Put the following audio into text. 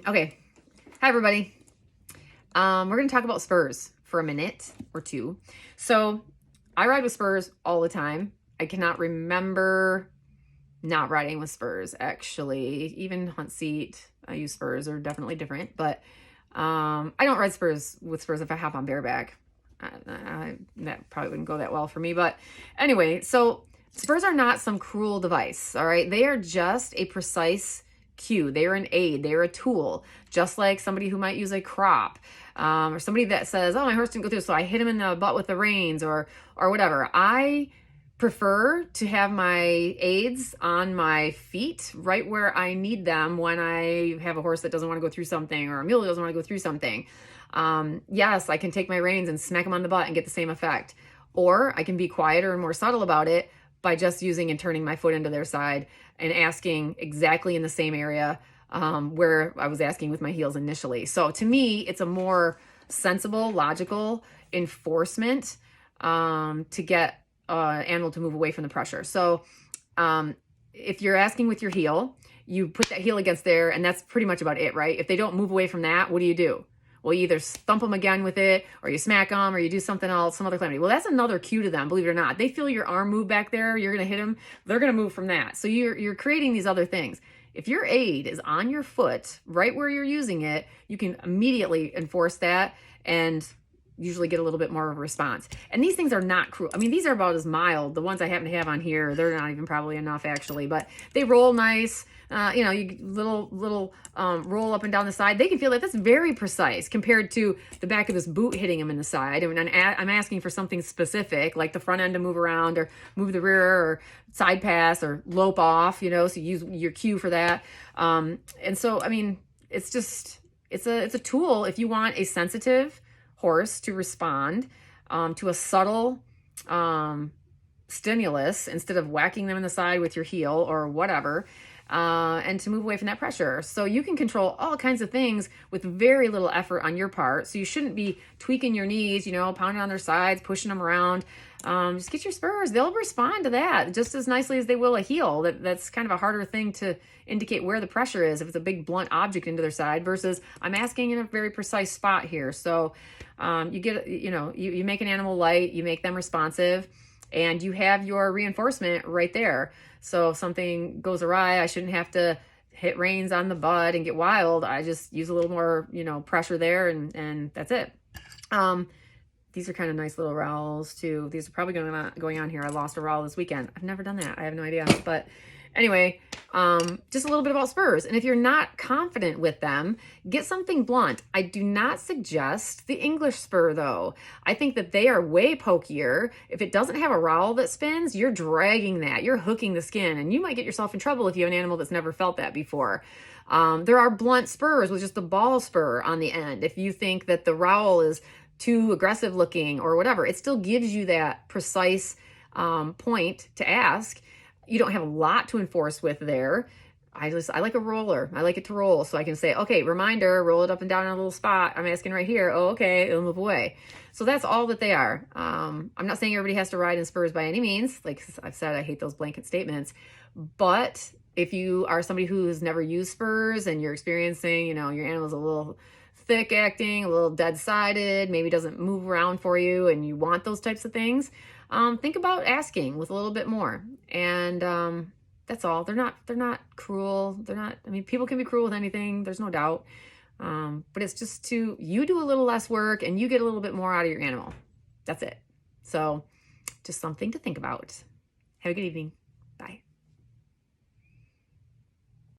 Okay. Hi, everybody. We're going to talk about Spurs for a minute or two. So I ride with Spurs all the time. I cannot remember not riding with Spurs, actually. Even Hunt Seat, I use Spurs. They're definitely different. But I don't ride Spurs with Spurs if I hop on bareback. That probably wouldn't go that well for me. But anyway, so Spurs are not some cruel device, all right? They are just a precise cue. They are an aid. They are a tool, just like somebody who might use a crop, or somebody that says, "Oh, my horse didn't go through, so I hit him in the butt with the reins," or whatever. I prefer to have my aids on my feet right where I need them when I have a horse that doesn't want to go through something, or a mule that doesn't want to go through something. Yes, I can take my reins and smack them on the butt and get the same effect. Or I can be quieter and more subtle about it by just using and turning my foot into their side and asking exactly in the same area where I was asking with my heels initially. So to me, it's a more sensible, logical enforcement to get animal to move away from the pressure. So if you're asking with your heel, you put that heel against there, and that's pretty much about it, right? If they don't move away from that, what do? Well, you either thump them again with it, or you smack them, or you do something else, some other calamity. Well, that's another cue to them, believe it or not. They feel your arm move back there, you're going to hit them, they're going to move from that. So you're creating these other things. If your aid is on your foot, right where you're using it, you can immediately enforce that and usually get a little bit more of a response. And these things are not cruel. I mean, these are about as mild. The ones I happen to have on here, they're not even probably enough actually, but they roll nice. You little roll up and down the side. They can feel that. That's very precise compared to the back of this boot hitting them in the side. I mean, I'm asking for something specific, like the front end to move around, or move the rear, or side pass, or lope off. So use your cue for that. And so, I mean, it's a tool if you want a sensitive horse to respond to a subtle stimulus instead of whacking them in the side with your heel or whatever. And to move away from that pressure. So you can control all kinds of things with very little effort on your part. So you shouldn't be tweaking your knees, pounding on their sides, pushing them around. Just get your Spurs. They'll respond to that just as nicely as they will a heel. That's kind of a harder thing to indicate where the pressure is if it's a big blunt object into their side versus I'm asking in a very precise spot here. So you get, you make an animal light, you make them responsive, and you have your reinforcement right there. So if something goes awry, I shouldn't have to hit reins on the butt and get wild. I just use a little more, pressure there, and that's it. These are kind of nice little rowels too. These are probably going on here. I lost a rowel this weekend. I've never done that. I have no idea. But anyway, just a little bit about Spurs. And if you're not confident with them, get something blunt. I do not suggest the English spur, though. I think that they are way pokier. If it doesn't have a rowel that spins, you're dragging that. You're hooking the skin, and you might get yourself in trouble if you have an animal that's never felt that before. There are blunt spurs with just the ball spur on the end. If you think that the rowel is too aggressive looking or whatever, it still gives you that precise point to ask. You don't have a lot to enforce with there. I like a roller. I like it to roll. So I can say, okay, reminder, roll it up and down in a little spot. I'm asking right here. Oh, okay, it'll move away. So that's all that they are. I'm not saying everybody has to ride in Spurs by any means. Like I've said, I hate those blanket statements. But if you are somebody who's never used Spurs and you're experiencing, your animal's a little thick acting, a little dead-sided, maybe doesn't move around for you, and you want those types of things, think about asking with a little bit more. And that's all. They're not cruel. People can be cruel with anything, there's no doubt. But it's just you do a little less work and you get a little bit more out of your animal. That's it. So just something to think about. Have a good evening. Bye.